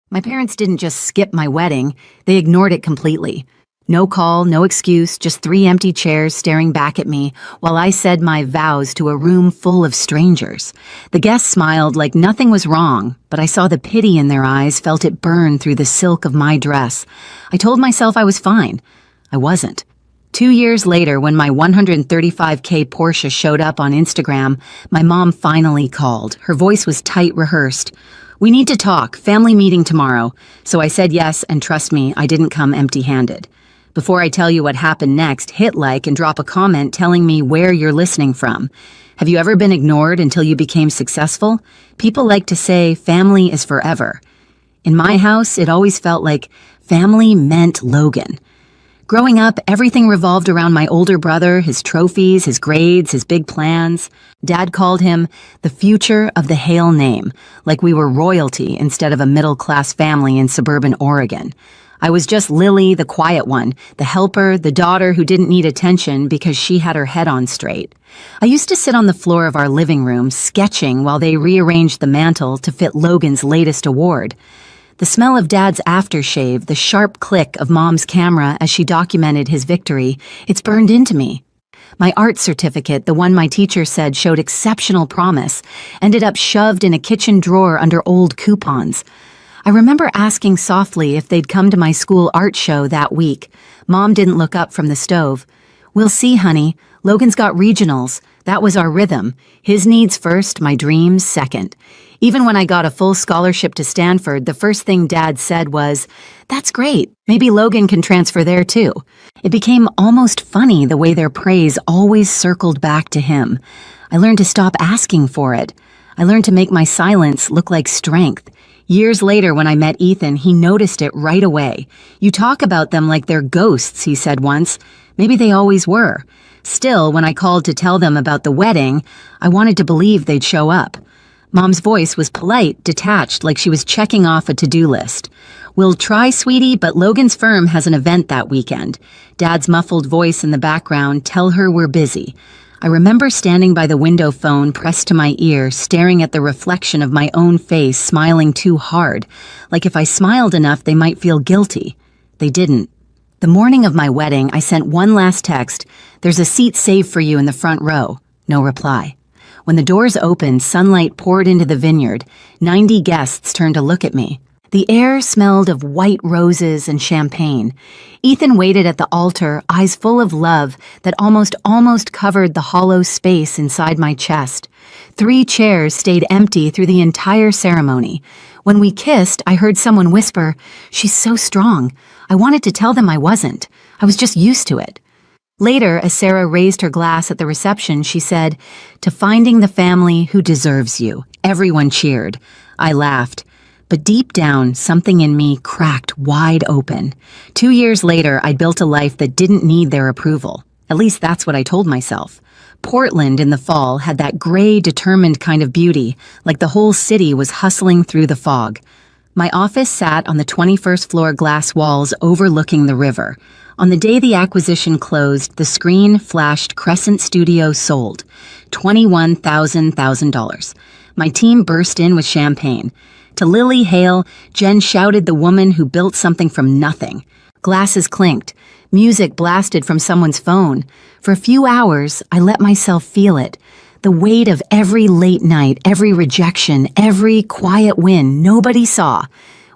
My parents didn't just skip my wedding, they ignored it completely. No call, no excuse, just 3 empty chairs staring back at me while I said my vows to a room full of strangers. The guests smiled like nothing was wrong, but I saw the pity in their eyes, felt it burn through the silk of my dress. I told myself I was fine. I wasn't. 2 years later, when my 135K Porsche showed up on Instagram, my mom finally called. Her voice was tight, rehearsed. "We need to talk, family meeting tomorrow." So I said yes, and trust me, I didn't come empty-handed. Before I tell you what happened next, hit like and drop a comment telling me where you're listening from. Have you ever been ignored until you became successful? People like to say family is forever. In my house, it always felt like family meant Logan. Growing up, everything revolved around my older brother, his trophies, his grades, his big plans. Dad called him the future of the Hale name, like we were royalty instead of a middle-class family in suburban Oregon. I was just Lily, the quiet one, the helper, the daughter who didn't need attention because she had her head on straight. I used to sit on the floor of our living room, sketching while they rearranged the mantle to fit Logan's latest award. The smell of Dad's aftershave, the sharp click of Mom's camera as she documented his victory, it's burned into me. My art certificate, the one my teacher said showed exceptional promise, ended up shoved in a kitchen drawer under old coupons. I remember asking softly if they'd come to my school art show that week. Mom didn't look up from the stove. "We'll see, honey. Logan's got regionals. That was our rhythm. His needs first, my dreams second." Even when I got a full scholarship to Stanford, the first thing Dad said was, "That's great. Maybe Logan can transfer there too." It became almost funny the way their praise always circled back to him. I learned to stop asking for it. I learned to make my silence look like strength. Years later, when I met Ethan, he noticed it right away. "You talk about them like they're ghosts," he said once. Maybe they always were. Still, when I called to tell them about the wedding, I wanted to believe they'd show up. Mom's voice was polite, detached, like she was checking off a to-do list. "We'll try, sweetie, but Logan's firm has an event that weekend." Dad's muffled voice in the background, "Tell her we're busy." I remember standing by the window phone pressed to my ear, staring at the reflection of my own face, smiling too hard. Like if I smiled enough, they might feel guilty. They didn't. The morning of my wedding, I sent one last text. "There's a seat saved for you in the front row." No reply. When the doors opened, sunlight poured into the vineyard. 90 guests turned to look at me. The air smelled of white roses and champagne. Ethan waited at the altar, eyes full of love that almost covered the hollow space inside my chest. 3 chairs stayed empty through the entire ceremony. When we kissed, I heard someone whisper, "She's so strong." I wanted to tell them I wasn't. I was just used to it. Later, as Sarah raised her glass at the reception, she said, "To finding the family who deserves you." Everyone cheered. I laughed. But deep down, something in me cracked wide open. 2 years later, I'd built a life that didn't need their approval. At least that's what I told myself. Portland in the fall had that gray, determined kind of beauty, like the whole city was hustling through the fog. My office sat on the 21st floor glass walls overlooking the river. On the day the acquisition closed, the screen flashed Crescent Studio sold. $21,000. My team burst in with champagne. To Lily Hale, Jen shouted the woman who built something from nothing. Glasses clinked. Music blasted from someone's phone. For a few hours, I let myself feel it. The weight of every late night, every rejection, every quiet win nobody saw.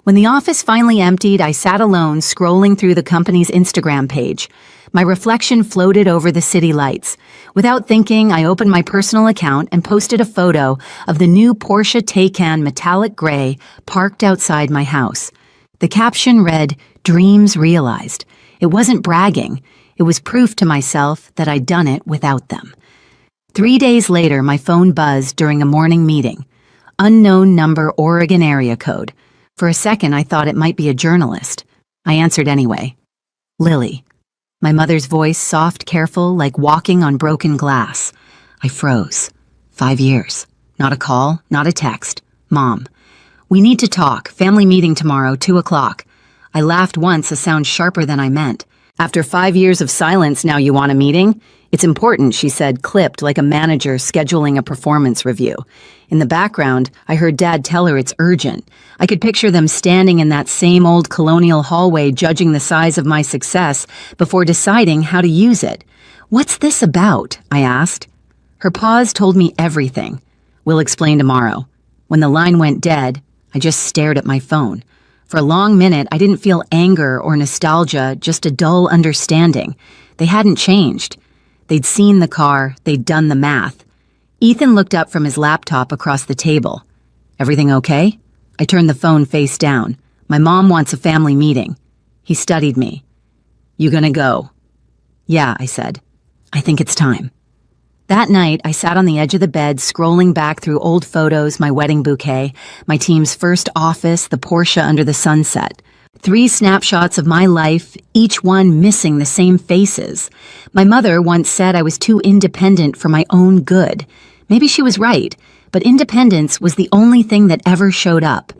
When the office finally emptied, I sat alone, scrolling through the company's Instagram page. My reflection floated over the city lights. Without thinking, I opened my personal account and posted a photo of the new Porsche Taycan metallic gray parked outside my house. The caption read, "Dreams realized." It wasn't bragging. It was proof to myself that I'd done it without them. 3 days later, my phone buzzed during a morning meeting. Unknown number, Oregon area code. For a second, I thought it might be a journalist. I answered anyway. "Lily." My mother's voice, soft, careful, like walking on broken glass. I froze. 5 years. Not a call, not a text. "Mom, we need to talk. Family meeting tomorrow, 2 o'clock. I laughed once, a sound sharper than I meant. "After 5 years of silence, now you want a meeting?" "It's important," she said, clipped like a manager scheduling a performance review. In the background, I heard Dad tell her it's urgent. I could picture them standing in that same old colonial hallway judging the size of my success before deciding how to use it. "What's this about?" I asked. Her pause told me everything. "We'll explain tomorrow." When the line went dead, I just stared at my phone. For a long minute, I didn't feel anger or nostalgia, just a dull understanding. They hadn't changed. They'd seen the car, they'd done the math. Ethan looked up from his laptop across the table. "Everything okay?" I turned the phone face down. "My mom wants a family meeting." He studied me. "You gonna go?" "Yeah," I said. "I think it's time." That night, I sat on the edge of the bed, scrolling back through old photos, my wedding bouquet, my team's first office, the Porsche under the sunset. 3 snapshots of my life, each one missing the same faces. My mother once said I was too independent for my own good. Maybe she was right, but independence was the only thing that ever showed up.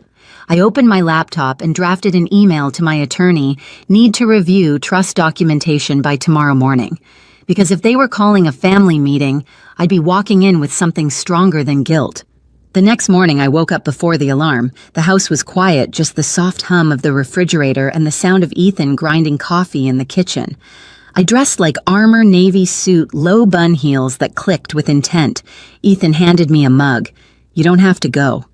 I opened my laptop and drafted an email to my attorney, "Need to review trust documentation by tomorrow morning." Because if they were calling a family meeting, I'd be walking in with something stronger than guilt. The next morning, I woke up before the alarm. The house was quiet, just the soft hum of the refrigerator and the sound of Ethan grinding coffee in the kitchen. I dressed like armor navy suit, low bun heels that clicked with intent. Ethan handed me a mug. "You don't have to go."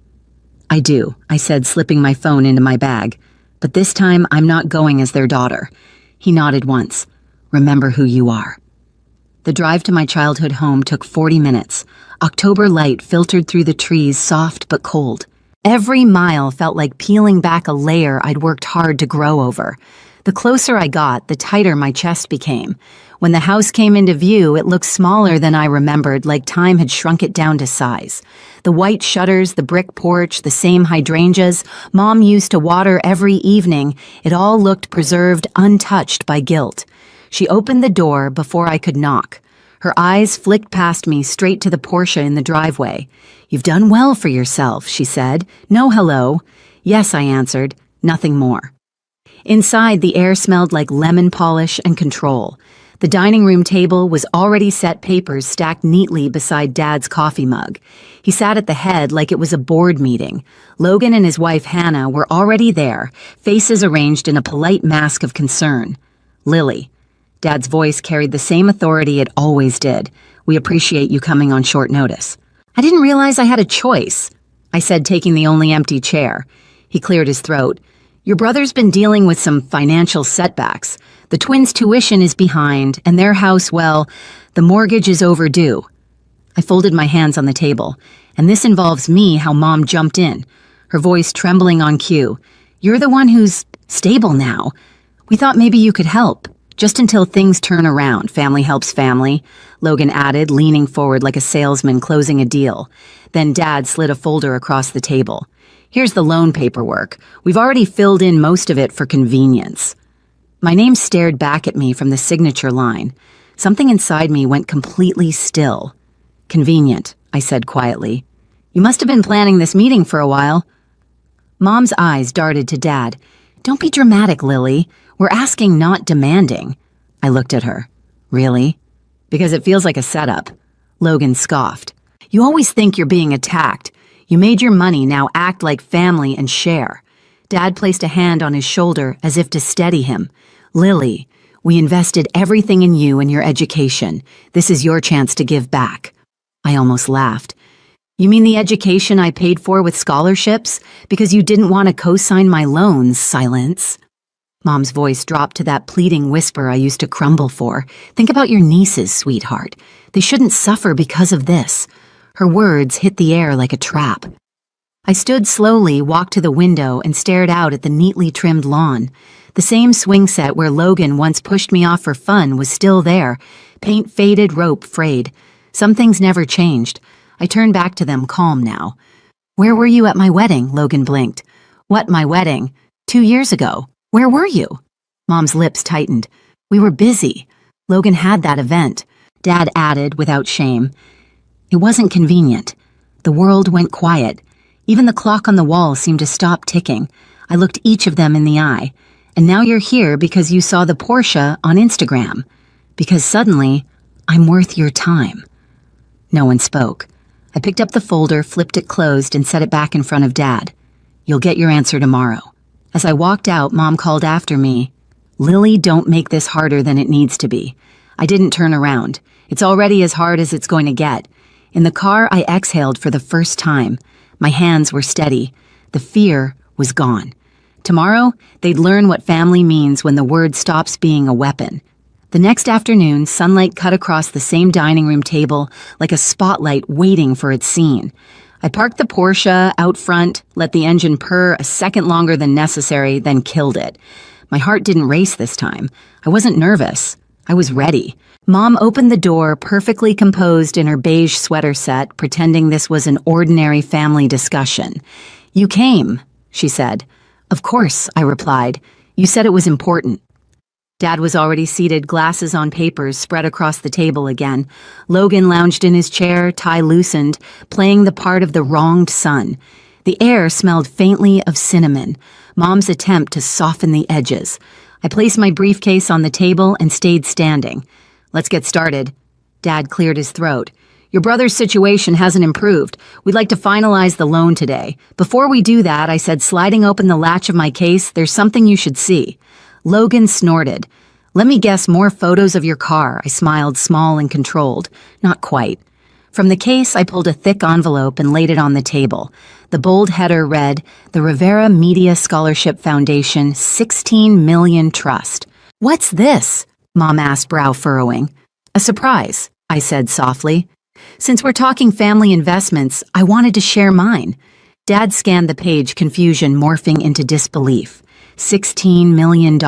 "I do," I said, slipping my phone into my bag. "But this time, I'm not going as their daughter." He nodded once. "Remember who you are." The drive to my childhood home took 40 minutes. October light filtered through the trees, soft but cold. Every mile felt like peeling back a layer I'd worked hard to grow over. The closer I got, the tighter my chest became. When the house came into view, it looked smaller than I remembered, like time had shrunk it down to size. The white shutters, the brick porch, the same hydrangeas Mom used to water every evening, it all looked preserved, untouched by guilt. She opened the door before I could knock. Her eyes flicked past me straight to the Porsche in the driveway. "You've done well for yourself," she said. "No hello." "Yes," I answered. Nothing more. Inside, the air smelled like lemon polish and control. The dining room table was already set, papers stacked neatly beside Dad's coffee mug. He sat at the head like it was a board meeting. Logan and his wife Hannah were already there, faces arranged in a polite mask of concern. "Lily." Dad's voice carried the same authority it always did. "We appreciate you coming on short notice." "I didn't realize I had a choice," I said, taking the only empty chair. He cleared his throat. "Your brother's been dealing with some financial setbacks. The twins' tuition is behind, and their house, well, the mortgage is overdue." I folded my hands on the table. "And this involves me," how Mom jumped in, her voice trembling on cue. "You're the one who's stable now. We thought maybe you could help. Just until things turn around, family helps family," Logan added, leaning forward like a salesman closing a deal. Then Dad slid a folder across the table. "Here's the loan paperwork. We've already filled in most of it for convenience." My name stared back at me from the signature line. Something inside me went completely still. "Convenient," I said quietly. "You must have been planning this meeting for a while." Mom's eyes darted to Dad. "Don't be dramatic, Lily. We're asking, not demanding." I looked at her. "Really?" "Because it feels like a setup." Logan scoffed. "You always think you're being attacked. You made your money, now act like family and share." Dad placed a hand on his shoulder as if to steady him. "Lily, we invested everything in you and your education. This is your chance to give back." I almost laughed. "You mean the education I paid for with scholarships? Because you didn't want to co-sign my loans, silence." Mom's voice dropped to that pleading whisper I used to crumble for. "Think about your nieces, sweetheart. They shouldn't suffer because of this." Her words hit the air like a trap. I stood slowly, walked to the window, and stared out at the neatly trimmed lawn. The same swing set where Logan once pushed me off for fun was still there, paint faded, rope frayed. Some things never changed. I turned back to them, calm now. "Where were you at my wedding?" Logan blinked. "What, my wedding? 2 years ago. Where were you?" Mom's lips tightened. "We were busy. Logan had that event." Dad added, without shame. "It wasn't convenient. The world went quiet. Even the clock on the wall seemed to stop ticking. I looked each of them in the eye. And now you're here because you saw the Porsche on Instagram. Because suddenly, I'm worth your time." No one spoke. I picked up the folder, flipped it closed, and set it back in front of Dad. "You'll get your answer tomorrow." As I walked out, Mom called after me, "Lily, don't make this harder than it needs to be." I didn't turn around. It's already as hard as it's going to get. In the car, I exhaled for the first time. My hands were steady. The fear was gone. Tomorrow, they'd learn what family means when the word stops being a weapon. The next afternoon, sunlight cut across the same dining room table like a spotlight waiting for its scene. I parked the Porsche out front, let the engine purr a second longer than necessary, then killed it. My heart didn't race this time. I wasn't nervous. I was ready. Mom opened the door, perfectly composed in her beige sweater set, pretending this was an ordinary family discussion. "You came," she said. "Of course," I replied. "You said it was important." Dad was already seated, glasses on papers spread across the table again. Logan lounged in his chair, tie loosened, playing the part of the wronged son. The air smelled faintly of cinnamon, Mom's attempt to soften the edges. I placed my briefcase on the table and stayed standing. "Let's get started." Dad cleared his throat. "Your brother's situation hasn't improved. We'd like to finalize the loan today. Before we do that," I said, sliding open the latch of my case, "there's something you should see." Logan snorted. "Let me guess, more photos of your car." I smiled, small and controlled. "Not quite." From the case, I pulled a thick envelope and laid it on the table. The bold header read, "The Rivera Media Scholarship Foundation, 16 million Trust." "What's this?" Mom asked, brow furrowing. "A surprise," I said softly. "Since we're talking family investments, I wanted to share mine." Dad scanned the page, confusion morphing into disbelief. $16 million,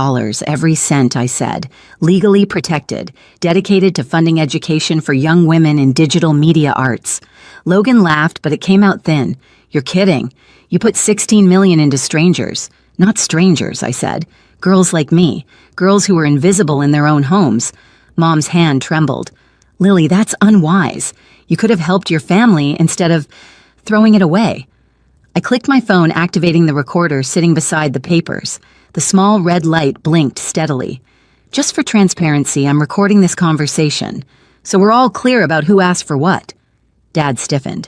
every cent, I said. Legally protected, dedicated to funding education for young women in digital media arts. Logan laughed, but it came out thin. "You're kidding. You put 16 million into strangers." "Not strangers," I said. "Girls like me. Girls who were invisible in their own homes." Mom's hand trembled. "Lily, that's unwise. You could have helped your family instead of throwing it away." I clicked my phone, activating the recorder sitting beside the papers. The small red light blinked steadily. "Just for transparency, I'm recording this conversation, so we're all clear about who asked for what." Dad stiffened.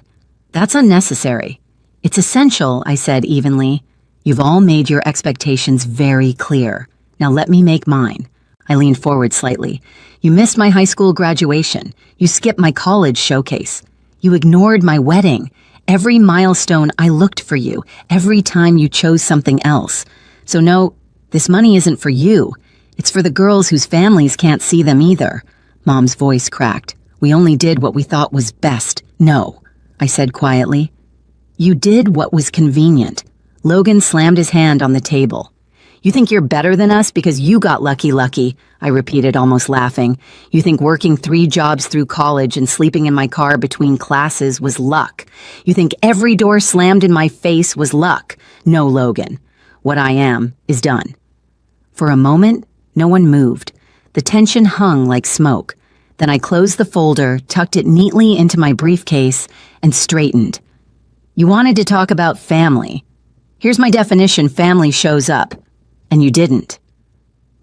"That's unnecessary." "It's essential," I said evenly. "You've all made your expectations very clear. Now let me make mine." I leaned forward slightly. "You missed my high school graduation. You skipped my college showcase. You ignored my wedding. Every milestone I looked for you, every time you chose something else. So no, this money isn't for you. It's for the girls whose families can't see them either." Mom's voice cracked. "We only did what we thought was best." "No," I said quietly. "You did what was convenient." Logan slammed his hand on the table. "You think you're better than us because you got lucky, I repeated, almost laughing. "You think working 3 jobs through college and sleeping in my car between classes was luck. You think every door slammed in my face was luck. No, Logan. What I am is done." For a moment, no one moved. The tension hung like smoke. Then I closed the folder, tucked it neatly into my briefcase, and straightened. "You wanted to talk about family. Here's my definition: family shows up. And you didn't."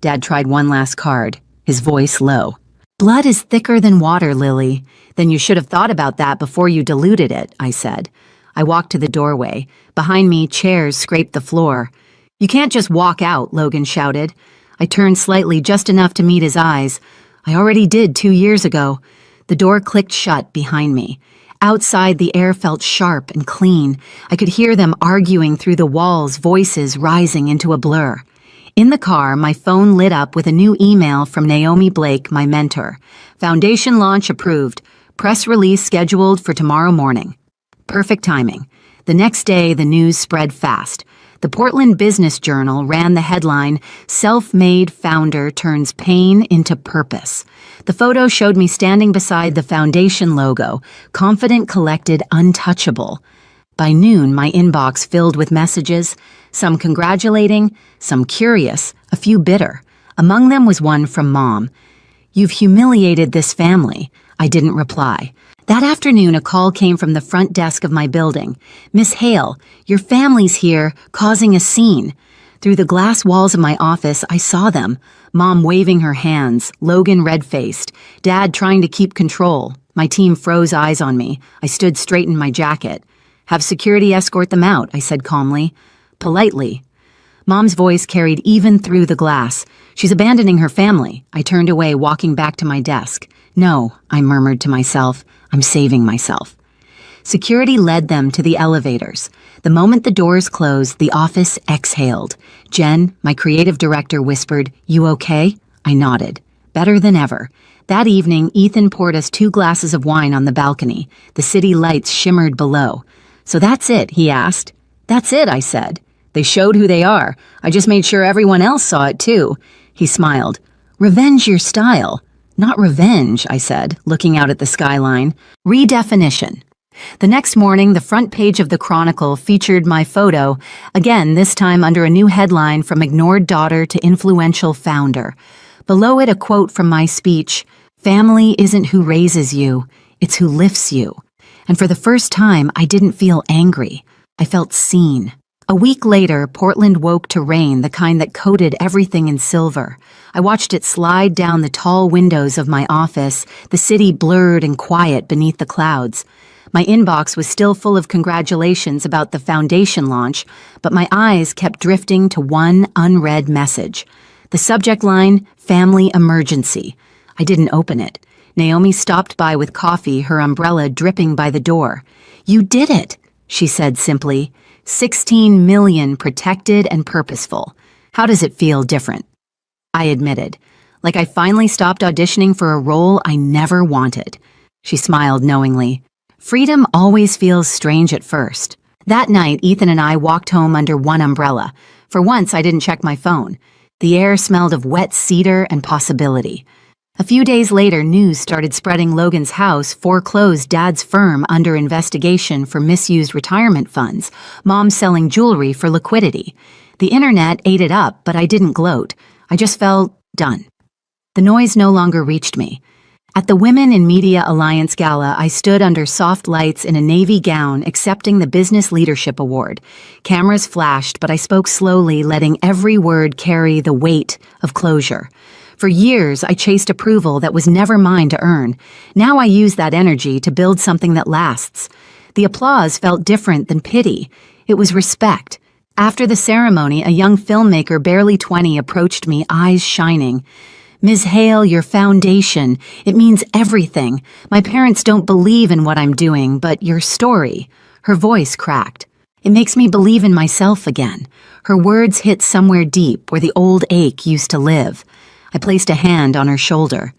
Dad tried one last card, his voice low. "Blood is thicker than water, Lily. Then you should have thought about that before you diluted it," I said. I walked to the doorway. Behind me, chairs scraped the floor. "You can't just walk out," Logan shouted. I turned slightly, just enough to meet his eyes. "I already did 2 years ago." The door clicked shut behind me. Outside, the air felt sharp and clean. I could hear them arguing through the walls, voices rising into a blur. In the car, my phone lit up with a new email from Naomi Blake, my mentor. "Foundation launch approved. Press release scheduled for tomorrow morning." Perfect timing. The next day, the news spread fast. The Portland Business Journal ran the headline, "Self-Made Founder Turns Pain into Purpose." The photo showed me standing beside the foundation logo, confident, collected, untouchable. By noon, my inbox filled with messages, some congratulating, some curious, a few bitter. Among them was one from Mom. "You've humiliated this family." I didn't reply. That afternoon, a call came from the front desk of my building. "Miss Hale, your family's here, causing a scene." Through the glass walls of my office, I saw them. Mom waving her hands, Logan red-faced, Dad trying to keep control, My team froze eyes on me. I stood straight in my jacket. Have security escort them out, I said calmly. Politely. Mom's voice carried even through the glass. She's abandoning her family. I turned away, walking back to my desk. No, I murmured to myself. I'm saving myself. Security led them to the elevators. The moment the doors closed, the office exhaled. Jen, my creative director, whispered, "You okay?" I nodded. Better than ever. That evening, Ethan poured us 2 glasses of wine on the balcony. The city lights shimmered below. "So that's it?" he asked. "That's it," I said. "They showed who they are. I just made sure everyone else saw it too." He smiled. "Revenge your style." "Not revenge," I said, looking out at the skyline. Redefinition. The next morning, the front page of the Chronicle featured my photo, again this time under a new headline, From Ignored Daughter to Influential Founder. Below it, a quote from my speech, "Family isn't who raises you, it's who lifts you." And for the first time, I didn't feel angry. I felt seen. A week later, Portland woke to rain, the kind that coated everything in silver. I watched it slide down the tall windows of my office, the city blurred and quiet beneath the clouds. My inbox was still full of congratulations about the foundation launch, but my eyes kept drifting to one unread message. The subject line, Family Emergency. I didn't open it. Naomi stopped by with coffee, her umbrella dripping by the door. "You did it," she said simply. 16 million protected and purposeful. How does it feel different? I admitted. Like I finally stopped auditioning for a role I never wanted. She smiled knowingly. Freedom always feels strange at first. That night, Ethan and I walked home under one umbrella. For once, I didn't check my phone. The air smelled of wet cedar and possibility. A few days later, news started spreading Logan's house foreclosed Dad's firm under investigation for misused retirement funds, Mom selling jewelry for liquidity. The internet ate it up, but I didn't gloat. I just felt done. The noise no longer reached me. At the Women in Media Alliance Gala, I stood under soft lights in a navy gown accepting the Business Leadership Award. Cameras flashed, but I spoke slowly, letting every word carry the weight of closure. For years, I chased approval that was never mine to earn. Now I use that energy to build something that lasts. The applause felt different than pity. It was respect. After the ceremony, a young filmmaker barely 20 approached me, eyes shining. "Ms. Hale, your foundation, it means everything. My parents don't believe in what I'm doing, but your story." Her voice cracked. "It makes me believe in myself again." Her words hit somewhere deep where the old ache used to live. I placed a hand on her shoulder.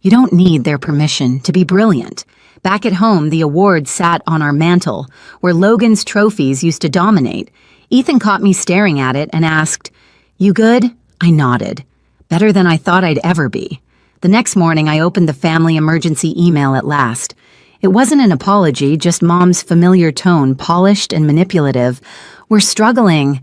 "You don't need their permission to be brilliant." Back at home, the award sat on our mantel, where Logan's trophies used to dominate. Ethan caught me staring at it and asked, "You good?" I nodded. Better than I thought I'd ever be. The next morning, I opened the family emergency email at last. It wasn't an apology, just Mom's familiar tone, polished and manipulative. "We're struggling.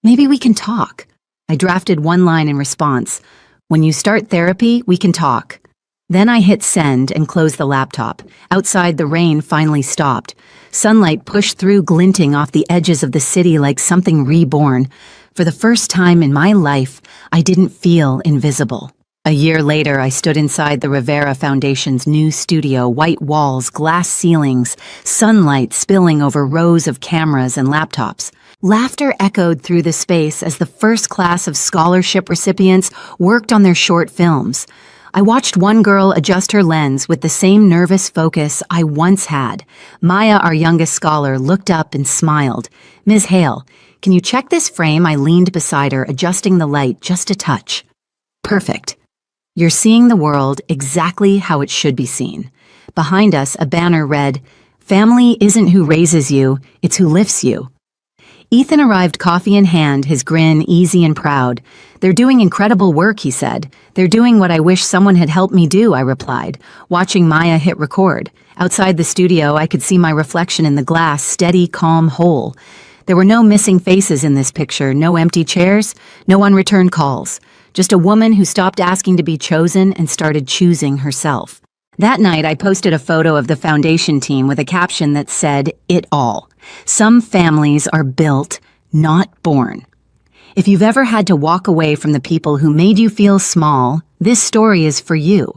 Maybe we can talk." I drafted one line in response. "When you start therapy, we can talk." Then I hit send and closed the laptop. Outside, the rain finally stopped. Sunlight pushed through, glinting off the edges of the city like something reborn. For the first time in my life, I didn't feel invisible. A year later, I stood inside the Rivera Foundation's new studio, white walls, glass ceilings, sunlight spilling over rows of cameras and laptops. Laughter echoed through the space as the first class of scholarship recipients worked on their short films. I watched one girl adjust her lens with the same nervous focus I once had. Maya, our youngest scholar, looked up and smiled. "Ms. Hale, can you check this frame?" I leaned beside her, adjusting the light just a touch. "Perfect. You're seeing the world exactly how it should be seen." Behind us, a banner read, "Family isn't who raises you, it's who lifts you." Ethan arrived, coffee in hand, his grin easy and proud. "They're doing incredible work," he said. "They're doing what I wish someone had helped me do," I replied, watching Maya hit record. Outside the studio, I could see my reflection in the glass, steady, calm, whole. There were no missing faces in this picture, no empty chairs, no unreturned calls. Just a woman who stopped asking to be chosen and started choosing herself. That night, I posted a photo of the foundation team with a caption that said, "It all. Some families are built, not born." If you've ever had to walk away from the people who made you feel small, this story is for you.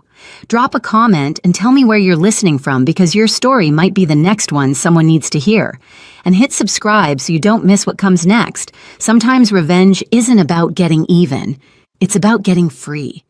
Drop a comment and tell me where you're listening from because your story might be the next one someone needs to hear. And hit subscribe so you don't miss what comes next. Sometimes revenge isn't about getting even. It's about getting free.